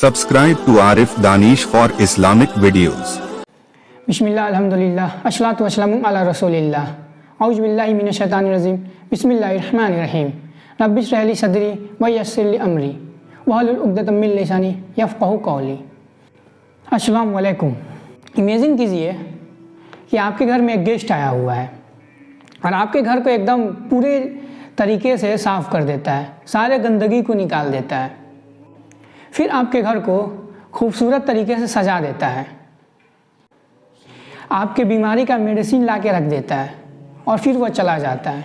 Subscribe to Arif Danish for Islamic videos. बिस्मिल्लाह अल्हम्दुलिल्लाह अस्सलातु वस्सलामु अला रसूलिल्लाह औज़ु बिल्लाहि मिनश शैतानिर रजीम बिस्मिल्लाहिर रहमानिर रहीम रब्बि इश्रह ली सदरी व यस्सिर ली अमरी वहलुल उक़दतम मिन लिसानी यफ़क़हू क़ौली। अस्सलामु अलैकुम। इमेजिन कीजिए कि आपके घर में एक गेस्ट आया हुआ है और आपके घर को एकदम पूरे तरीके से साफ़ कर देता है, सारे गंदगी को निकाल देता है, फिर आपके घर को खूबसूरत तरीके से सजा देता है, आपके बीमारी का मेडिसिन ला के रख देता है और फिर वह चला जाता है।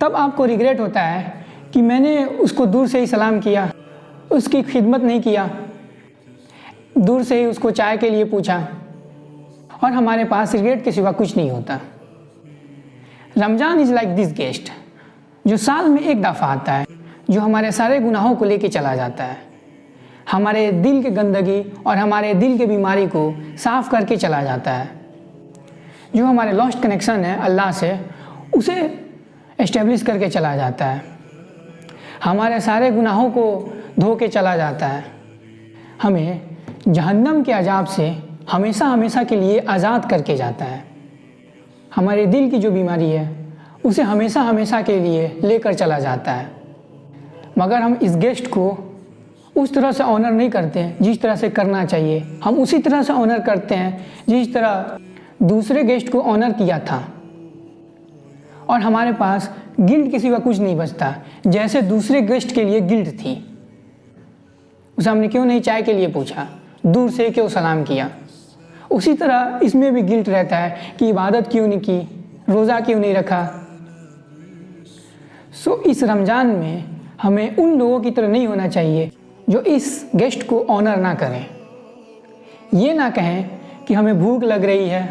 तब आपको रिग्रेट होता है कि मैंने उसको दूर से ही सलाम किया, उसकी खिदमत नहीं किया, दूर से ही उसको चाय के लिए पूछा, और हमारे पास रिग्रेट के सिवा कुछ नहीं होता। Ramzan is like this guest जो साल में एक दफ़ा आता है, जो हमारे सारे गुनाहों को लेके चला जाता है, हमारे दिल के गंदगी और हमारे दिल के बीमारी को साफ़ करके चला जाता है, जो हमारे लॉस्ट कनेक्शन है अल्लाह से उसे एस्टेब्लिश करके चला जाता है, हमारे सारे गुनाहों को धो के चला जाता है, हमें जहन्नम के अजाब से हमेशा हमेशा के लिए आज़ाद करके जाता है, हमारे दिल की जो बीमारी है उसे हमेशा हमेशा के लिए लेकर चला जाता है। मगर हम इस गेस्ट को उस तरह से ऑनर नहीं करते हैं जिस तरह से करना चाहिए, हम उसी तरह से ऑनर करते हैं जिस तरह दूसरे गेस्ट को ऑनर किया था, और हमारे पास गिल्ट के सिवा कुछ नहीं बचता। जैसे दूसरे गेस्ट के लिए गिल्ट थी, उसे हमने क्यों नहीं चाय के लिए पूछा, दूर से क्यों सलाम किया, उसी तरह इसमें भी गिल्ट रहता है कि इबादत क्यों नहीं की, रोज़ा क्यों नहीं रखा। इस रमज़ान में हमें उन लोगों की तरह नहीं होना चाहिए जो इस गेस्ट को ऑनर ना करें, ये ना कहें कि हमें भूख लग रही है,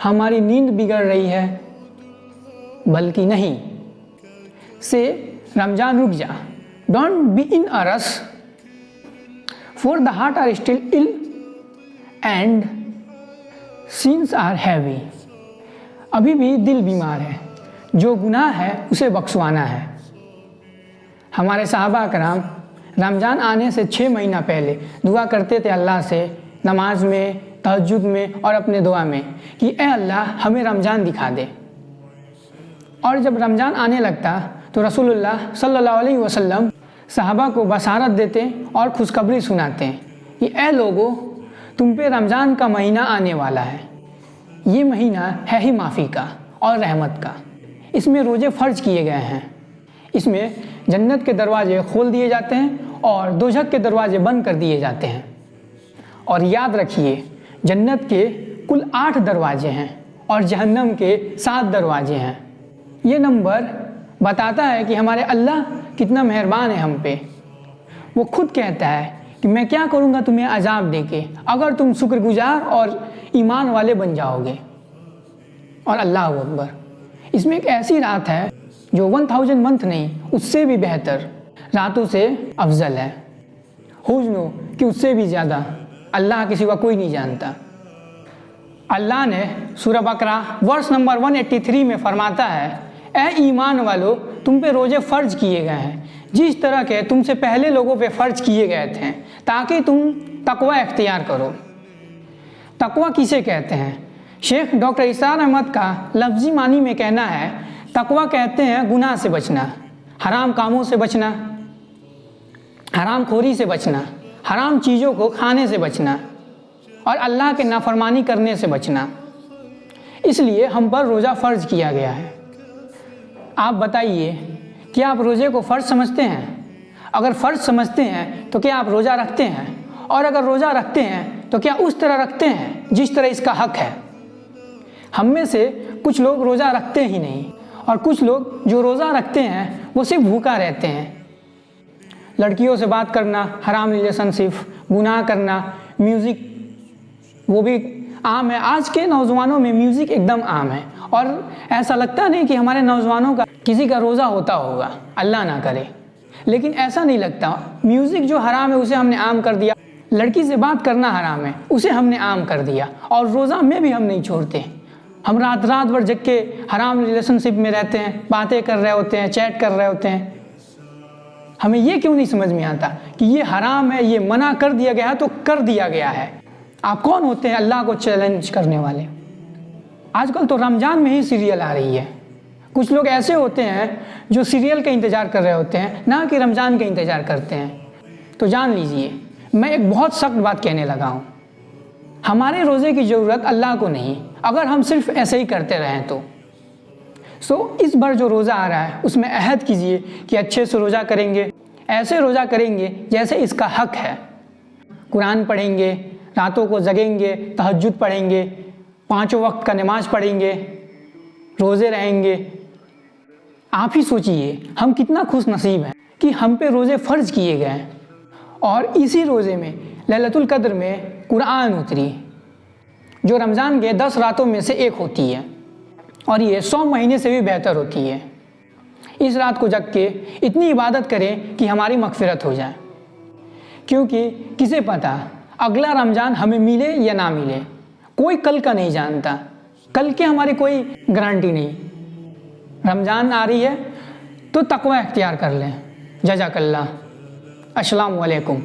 हमारी नींद बिगड़ रही है, बल्कि नहीं से रमज़ान रुक जा, don't be in a rush for the heart are still ill and sins are heavy. अभी भी दिल बीमार है, जो गुनाह है उसे बख्शवाना है। हमारे सहाबा कराम रमज़ान आने से 6 महीना पहले दुआ करते थे अल्लाह से, नमाज में, तहज्जुद में और अपने दुआ में कि ए अल्लाह हमें रमज़ान दिखा दे। और जब रमज़ान आने लगता तो रसूलुल्लाह सल्लल्लाहु अलैहि वसल्लम सहाबा को बशारत देते और खुशखबरी सुनाते कि ए लोगों, तुम पे रमज़ान का महीना आने वाला है, ये महीना है ही माफ़ी का और रहमत का, इसमें रोज़े फ़र्ज किए गए हैं, इसमें जन्नत के दरवाजे खोल दिए जाते हैं और दोज़ख के दरवाजे बंद कर दिए जाते हैं। और याद रखिए, जन्नत के कुल 8 दरवाजे हैं और जहन्नम के 7 दरवाजे हैं। ये नंबर बताता है कि हमारे अल्लाह कितना मेहरबान है हम पे। वो खुद कहता है कि मैं क्या करूँगा तुम्हें अजाब देके, अगर तुम शुक्रगुजार और ईमान वाले बन जाओगे। और अल्लाह अकबर, इसमें एक ऐसी रात है जो 1000 मंथ नहीं, उससे भी बेहतर रातों से अफजल है। हुज्नो कि उससे भी ज़्यादा अल्लाह के सिवा कोई नहीं जानता। अल्लाह ने सूरह बकरा वर्स नंबर 183 में फरमाता है, ए ईमान वालो, तुम पे रोज़े फ़र्ज किए गए हैं जिस तरह के तुमसे पहले लोगों पे फ़र्ज किए गए थे, ताकि तुम तकवा इख्तियार करो। तकवा किसे कहते हैं? शेख डॉक्टर इसार अहमद का लफ्ज़ी मानी में कहना है, तकवा कहते हैं गुनाह से बचना, हराम कामों से बचना, हराम खोरी से बचना, हराम चीज़ों को खाने से बचना और अल्लाह के नाफरमानी करने से बचना। इसलिए हम पर रोज़ा फ़र्ज किया गया है। आप बताइए, क्या आप रोज़े को फ़र्ज समझते हैं? अगर फ़र्ज समझते हैं तो क्या आप रोज़ा रखते हैं? और अगर रोज़ा रखते हैं तो क्या उस तरह रखते हैं जिस तरह इसका हक़ है? हम में से कुछ लोग रोज़ा रखते ही नहीं, और कुछ लोग जो रोज़ा रखते हैं वो सिर्फ भूखा रहते हैं। लड़कियों से बात करना, हराम रिलेशनशिप, गुनाह करना, म्यूज़िक वो भी आम है। आज के नौजवानों में म्यूज़िक एकदम आम है, और ऐसा लगता नहीं कि हमारे नौजवानों का किसी का रोज़ा होता होगा, अल्लाह ना करे, लेकिन ऐसा नहीं लगता। म्यूज़िक जो हराम है उसे हमने आम कर दिया, लड़की से बात करना हराम है उसे हमने आम कर दिया, और रोज़ा में भी हम नहीं छोड़ते। हम रात भर जग के हराम रिलेशनशिप में रहते हैं, बातें कर रहे होते हैं, चैट कर रहे होते हैं, हमें ये क्यों नहीं समझ में आता कि ये हराम है, ये मना कर दिया गया है तो कर दिया गया है। आप कौन होते हैं अल्लाह को चैलेंज करने वाले? आजकल तो रमज़ान में ही सीरियल आ रही है। कुछ लोग ऐसे होते हैं जो सीरियल का इंतज़ार कर रहे होते हैं, ना कि रमज़ान का इंतज़ार करते हैं। तो जान लीजिए, मैं एक बहुत सख्त बात कहने लगा हूँ। हमारे रोज़े की ज़रूरत अल्लाह को नहीं, अगर हम सिर्फ ऐसे ही करते रहें तो। इस बार जो रोज़ा आ रहा है उसमें अहद कीजिए कि अच्छे से रोज़ा करेंगे, ऐसे रोज़ा करेंगे जैसे इसका हक है। कुरान पढ़ेंगे, रातों को जगेंगे, तहज्जुद पढ़ेंगे, 5 वक्त का नमाज पढ़ेंगे, रोज़े रहेंगे। आप ही सोचिए हम कितना खुश नसीब हैं कि हम पे रोज़े फ़र्ज़ किए गए हैं और इसी रोज़े में लैलतुल क़द्र में कुरान उतरी, जो रमज़ान के 10 रातों में से एक होती है और ये 100 महीने से भी बेहतर होती है। इस रात को जग के इतनी इबादत करें कि हमारी मग़फ़िरत हो जाए, क्योंकि किसे पता अगला रमज़ान हमें मिले या ना मिले। कोई कल का नहीं जानता, कल की हमारी कोई गारंटी नहीं। रमज़ान आ रही है तो तक़वा इख्तियार कर लें। जज़ाकल्लाह। अस्सलामु अलैकुम।